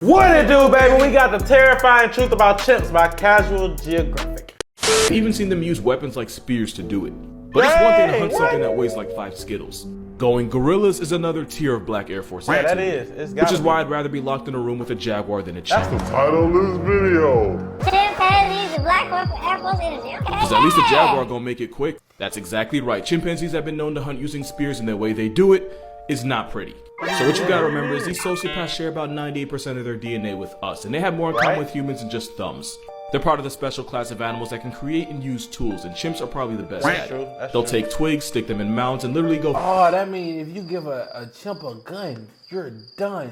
What it do, baby? We got the terrifying truth about chimps by Casual Geographic. I've even seen them use weapons like spears to do it. But it's one thing to hunt something that weighs like 5 Skittles. Going gorillas is another tier of black Air Force Yeah, activity. that is. Which is why I'd rather be locked in a room with a jaguar than a chimp. That's the title of this video. Chimpanzees and black Air Force energy. Okay. Because at least a jaguar gonna make it quick. That's exactly right. Chimpanzees have been known to hunt using spears, and the way they do it is not pretty. So what you gotta remember is these sociopaths share about 98% of their DNA with us, and they have more in common with humans than just thumbs. They're part of the special class of animals that can create and use tools, and chimps are probably the best at it. They'll take twigs, stick them in mounds, and literally go Oh, that means if you give a chimp a gun, you're done.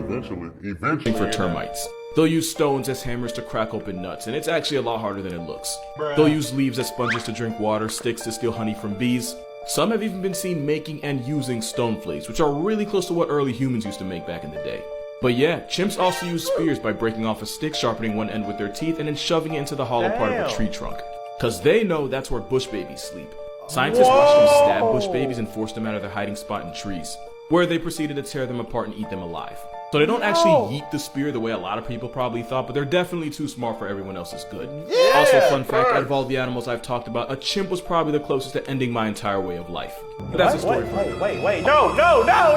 Eventually. for termites. They'll use stones as hammers to crack open nuts, and it's actually a lot harder than it looks. They'll use leaves as sponges to drink water, sticks to steal honey from bees. Some have even been seen making and using stone flakes, which are really close to what early humans used to make back in the day. But yeah, chimps also use spears by breaking off a stick, sharpening one end with their teeth, and then shoving it into the hollow part of a tree trunk. Cause they know that's where bush babies sleep. Scientists watched them stab bush babies and force them out of their hiding spot in trees, where they proceeded to tear them apart and eat them alive. So they don't actually yeet the spear the way a lot of people probably thought, but they're definitely too smart for everyone else's good. Also, fun fact, out of all the animals I've talked about, a chimp was probably the closest to ending my entire way of life. But that's a story for you. Wait, no!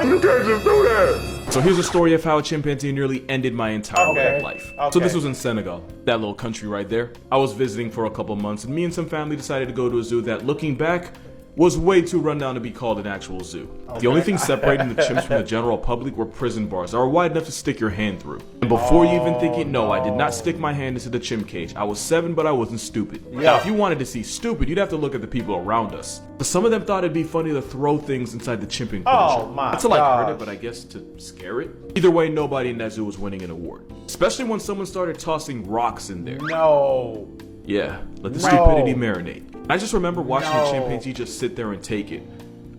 You can't just do that. So here's a story of how a chimpanzee nearly ended my entire way of life. So this was in Senegal, that little country right there. I was visiting for a couple months, and me and some family decided to go to a zoo that, looking back, was way too run down to be called an actual zoo. The only thing separating the chimps from the general public were prison bars that are wide enough to stick your hand through. And before you even think it, no, I did not stick my hand into the chimp cage. I was 7, but I wasn't stupid. Now, if you wanted to see stupid, you'd have to look at the people around us. But some of them thought it'd be funny to throw things inside the chimp enclosure. Not to like hurt it, but I guess to scare it. Either way, nobody in that zoo was winning an award. Especially when someone started tossing rocks in there. No. Yeah, let the stupidity marinate. I just remember watching the chimpanzee just sit there and take it.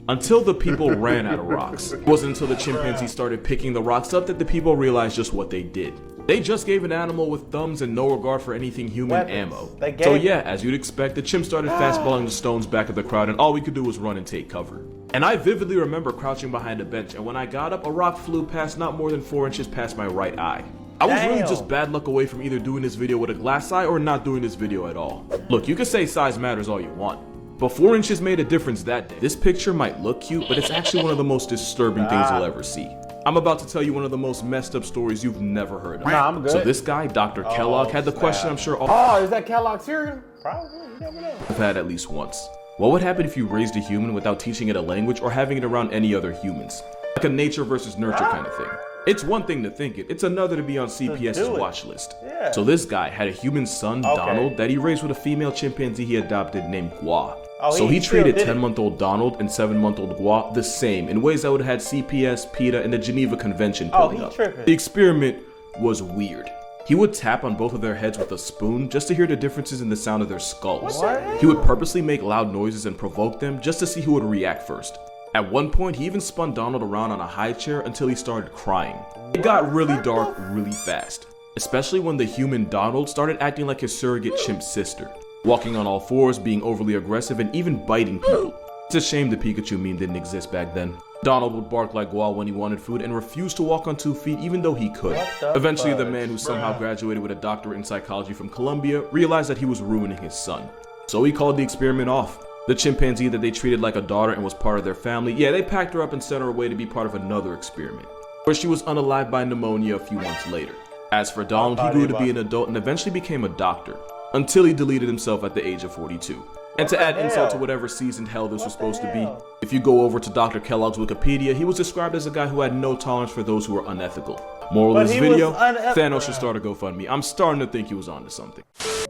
Until the people ran out of rocks. It wasn't until the chimpanzee started picking the rocks up that the people realized just what they did. They just gave an animal with thumbs and no regard for anything human ammo. So yeah, as you'd expect, the chimp started fastballing the stones back at the crowd, and all we could do was run and take cover. And I vividly remember crouching behind a bench, and when I got up, a rock flew past not more than 4 inches past my right eye. I was really just bad luck away from either doing this video with a glass eye or not doing this video at all. Look, you can say size matters all you want, but 4 inches made a difference that day. This picture might look cute, but it's actually one of the most disturbing things you'll ever see. I'm about to tell you one of the most messed up stories you've never heard of. I'm good. So this guy, Dr. Kellogg, had the question I'm sure all Is that Kellogg cereal? Probably, you never know. have had at least once. What would happen if you raised a human without teaching it a language or having it around any other humans? Like a nature versus nurture kind of thing. It's one thing to think it, it's another to be on CPS's watch list. So this guy had a human son, Donald, that he raised with a female chimpanzee he adopted named Gua. So he treated 10-month-old Donald and 7-month-old Gua the same in ways that would have had CPS, PETA, and the Geneva Convention pulling up. The experiment was weird. He would tap on both of their heads with a spoon just to hear the differences in the sound of their skulls. He would purposely make loud noises and provoke them just to see who would react first. At one point, he even spun Donald around on a high chair until he started crying. It got really dark really fast, especially when the human Donald started acting like his surrogate chimp sister, walking on all fours, being overly aggressive, and even biting people. It's a shame the Pikachu meme didn't exist back then. Donald would bark like Gua when he wanted food and refused to walk on 2 feet even though he could. Eventually, the man who somehow graduated with a doctorate in psychology from Columbia realized that he was ruining his son. So he called the experiment off. The chimpanzee that they treated like a daughter and was part of their family, yeah, they packed her up and sent her away to be part of another experiment, where she was unalived by pneumonia a few months later. As for Donald, he grew to be an adult and eventually became a doctor, until he deleted himself at the age of 42. And to add insult to whatever seasoned hell this was supposed to be, if you go over to Dr. Kellogg's Wikipedia, he was described as a guy who had no tolerance for those who were unethical. Moral of this video, Thanos should start a GoFundMe. I'm starting to think he was onto something.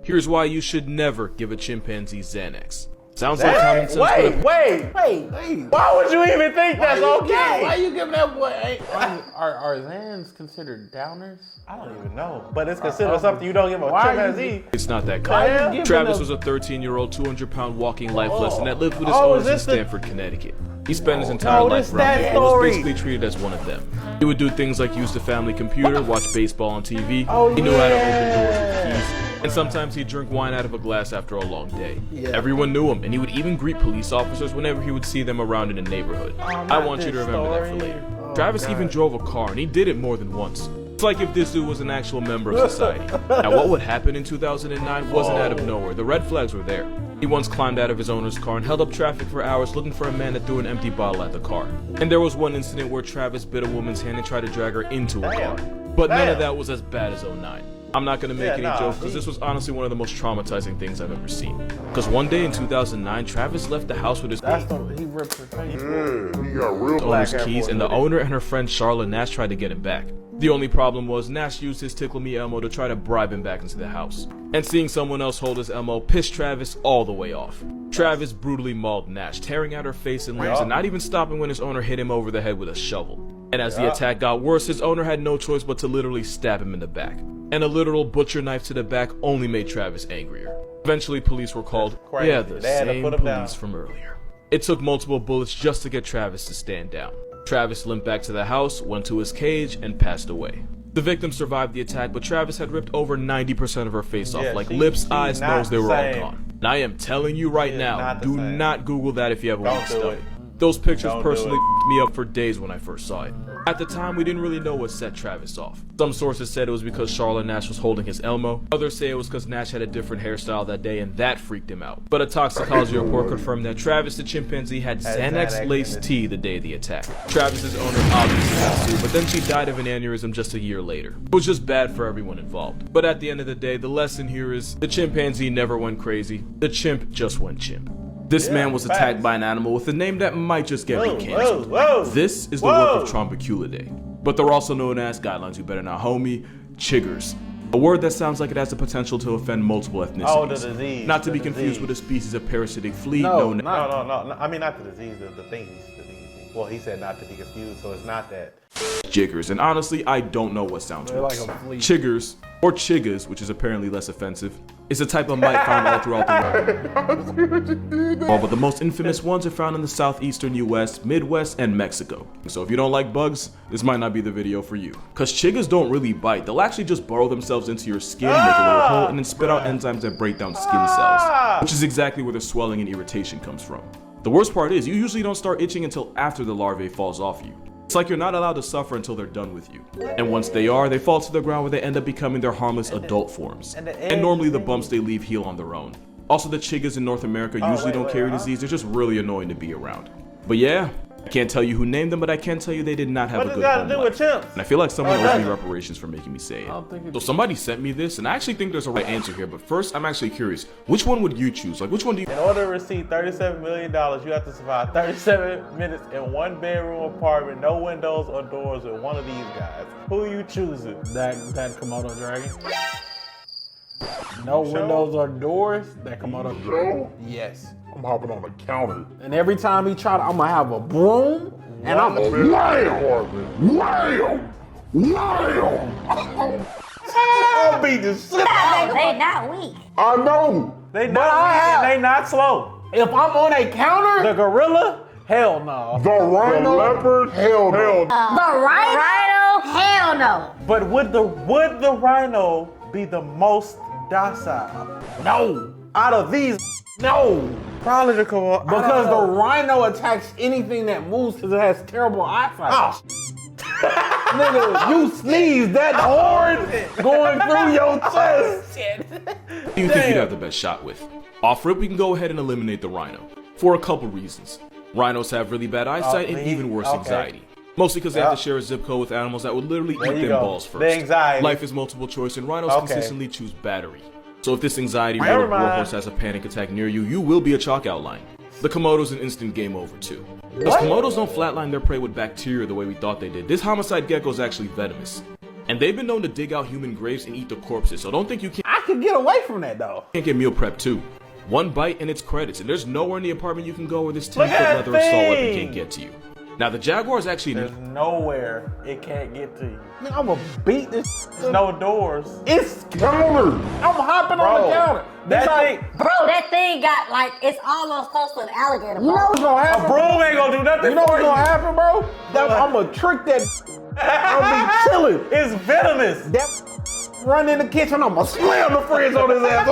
Here's why you should never give a chimpanzee Xanax. Sounds like common sense. Wait. Why would you even think that's okay? Why you giving that boy? Are Zans considered downers? I don't even know, but it's considered something you don't give a chimpanzee. It's not that common. Travis was a 13-year-old, 200-pound walking life lesson that lived with his owners in Stanford, Connecticut. He spent his entire life around here and was basically treated as one of them. He would do things like use the family computer, watch baseball on TV. He knew how to open doors with keys. And sometimes he'd drink wine out of a glass after a long day. Everyone knew him, and he would even greet police officers whenever he would see them around in the neighborhood. I want you to remember that for later. Travis even drove a car, and he did it more than once. It's like if this dude was an actual member of society. Now, what would happen in 2009 wasn't out of nowhere. The red flags were there. He once climbed out of his owner's car and held up traffic for hours looking for a man that threw an empty bottle at the car. And there was one incident where Travis bit a woman's hand and tried to drag her into a car. But none of that was as bad as 09. I'm not gonna make any jokes because this was honestly one of the most traumatizing things I've ever seen. Because one day in 2009, Travis left the house with his He ripped her face. Yeah, he got real owner's keys, and the owner and her friend Charlotte Nash tried to get him back. The only problem was Nash used his Tickle Me Elmo to try to bribe him back into the house. And seeing someone else hold his Elmo pissed Travis all the way off. Travis brutally mauled Nash, tearing out her face and limbs and not even stopping when his owner hit him over the head with a shovel. And as the attack got worse, his owner had no choice but to literally stab him in the back. And a literal butcher knife to the back only made Travis angrier. Eventually, police were called. Yeah, the same police from earlier. It took multiple bullets just to get Travis to stand down. Travis limped back to the house, went to his cage, and passed away. The victim survived the attack, but Travis had ripped over 90% of her face off, like lips, eyes, nose, they were all gone. And I am telling you right now, do not Google that if you have a weak stomach. Those pictures personally f***ed me up for days when I first saw it. At the time, we didn't really know what set Travis off. Some sources said it was because Charlotte Nash was holding his Elmo. Others say it was because Nash had a different hairstyle that day and that freaked him out. But a toxicology report confirmed that Travis the chimpanzee had Xanax-laced tea the day of the attack. Travis's owner obviously got sued, but then she died of an aneurysm just a year later. It was just bad for everyone involved. But at the end of the day, the lesson here is the chimpanzee never went crazy. The chimp just went chimp. This man was attacked by an animal with a name that might just get me canceled. This is the work of Trombiculidae. But they're also known as, guidelines you better not homie, chiggers. A word that sounds like it has the potential to offend multiple ethnicities. Oh, the disease. Not to be confused with a species of parasitic flea known as... No. I mean, not the disease, the thingies. Well, he said not to be confused, so it's not that. Jiggers, and honestly, I don't know what sounds worse. Like a flea. Chiggers, or chiggas, which is apparently less offensive, is a type of mite found all throughout the world. But the most infamous ones are found in the southeastern US, Midwest, and Mexico. So if you don't like bugs, this might not be the video for you. Cause chiggas don't really bite, they'll actually just burrow themselves into your skin, make a little hole, and then spit out enzymes that break down skin cells, which is exactly where the swelling and irritation comes from. The worst part is, you usually don't start itching until after the larvae falls off you. It's like you're not allowed to suffer until they're done with you. And once they are, they fall to the ground where they end up becoming their harmless adult forms. And normally the bumps they leave heal on their own. Also, the chiggas in North America usually don't carry disease, they're just really annoying to be around. But yeah, I can't tell you who named them, but I can tell you they did not have a good home life. And I feel like someone owes me reparations for making me say it. So somebody sent me this, and I actually think there's a right answer here, but first, I'm actually curious. Which one would you choose? Like, which one do you... In order to receive $37 million, you have to survive 37 minutes in one bedroom apartment, no windows or doors with one of these guys. Who are you choosing? That Komodo dragon. No windows or doors. That Komodo dragon. Yes. I'm hopping on the counter. And every time he try to, I'm gonna have a broom and I'm gonna wham! I'll beat this shit. They not weak. I know. They not weak and they not slow. If I'm on a counter, The gorilla? Hell no. The rhino, the leopard, hell no. The rhino? Hell no. But would the rhino be the most docile? no. Out of these, No. probably the Komodo. Because the rhino attacks anything that moves because it has terrible eyesight. Oh, Nigga, you sneeze, that horn going through your chest. Who do you think you'd have the best shot with? Off rip, we can go ahead and eliminate the rhino. For a couple reasons. Rhinos have really bad eyesight and even worse anxiety. Mostly because they have to share a zip code with animals that would literally eat them balls first. The anxiety. Life is multiple choice and rhinos consistently choose battery. So if this anxiety riddled warhorse has a panic attack near you, you will be a chalk outline. The Komodo's an instant game over too. Because Komodos don't flatline their prey with bacteria the way we thought they did. This homicide gecko is actually venomous. And they've been known to dig out human graves and eat the corpses, so don't think you I could get away from that though. can't get meal prep too. One bite and it's credits, and there's nowhere in the apartment you can go where this 10-foot leather assault weapon can't get to you. Now the Jaguar is actually there's nowhere it can't get to you. Nigga, I'm gonna beat this. There's no doors. It's Counter. I'm hopping on the counter. That thing, Bro, that thing got like, it's almost close to an alligator. You know what's gonna a happen? broom ain't gonna do nothing. You know for what's gonna happen, bro? I'm gonna trick that. I'll be chilling. It's venomous. That run in the kitchen, I'm gonna slam the fridge on his ass.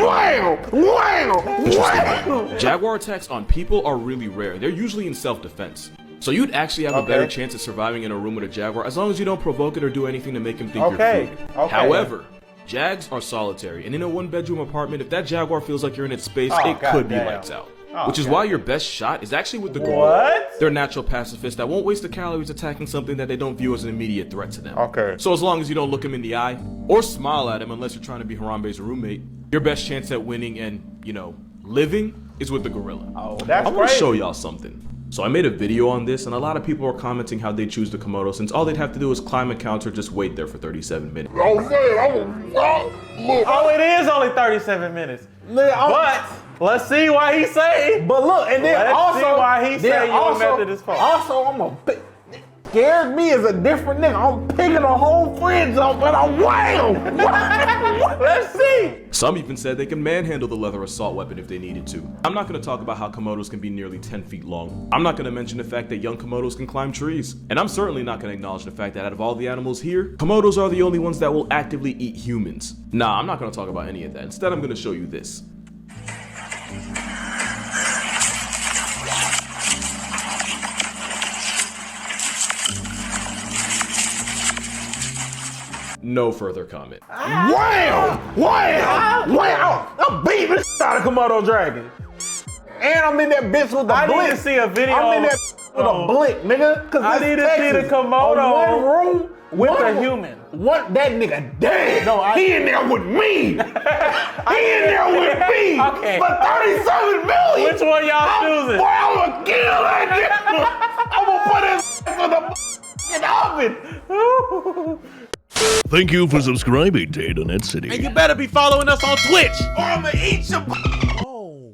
Wham! Wham! Jaguar attacks on people are really rare. They're usually in self-defense. So you'd actually have a better chance of surviving in a room with a jaguar as long as you don't provoke it or do anything to make him think you're food. However, jags are solitary, and in a one-bedroom apartment, if that jaguar feels like you're in its space, it could be lights out. Which is why your best shot is actually with the gorilla. What? They're natural pacifists that won't waste the calories attacking something that they don't view as an immediate threat to them. Okay. So as long as you don't look him in the eye, or smile at him unless you're trying to be Harambe's roommate, your best chance at winning and, you know, living is with the gorilla. Oh, that's I want to crazy. show y'all something. So I made a video on this, and a lot of people were commenting how they choose the Komodo since all they'd have to do is climb a counter, just wait there for 37 minutes. I'm saying, look. Oh, it is only 37 minutes. But let's see why he say. But look, and then Let's also see why he say your method is false. Also, I'm a scared me as a different nigga. I'm picking a whole friend zone, but I'm wham! Let's see. Some even said they can manhandle the leather assault weapon if they needed to. I'm not going to talk about how Komodos can be nearly 10 feet long. I'm not going to mention the fact that young Komodos can climb trees. And I'm certainly not going to acknowledge the fact that out of all the animals here, Komodos are the only ones that will actively eat humans. Nah, I'm not going to talk about any of that. Instead, I'm going to show you this. No further comment. Wham! Wham! Wham! I'm beating the shit out of Komodo dragon. And I'm in that bitch with the I blick. need to see a video. I'm in that with a blick, nigga. Cause I this need to see Texas, the Komodo one room with a human. What that nigga dead? No, he in there with me. He in there with me. Okay. For 37 million. Which one y'all choosing? Boy, I'm gonna kill that nigga. I'm gonna put his in the oven. Thank you for subscribing to InternetCity. And you better be following us on Twitch. Or I'm gonna eat your.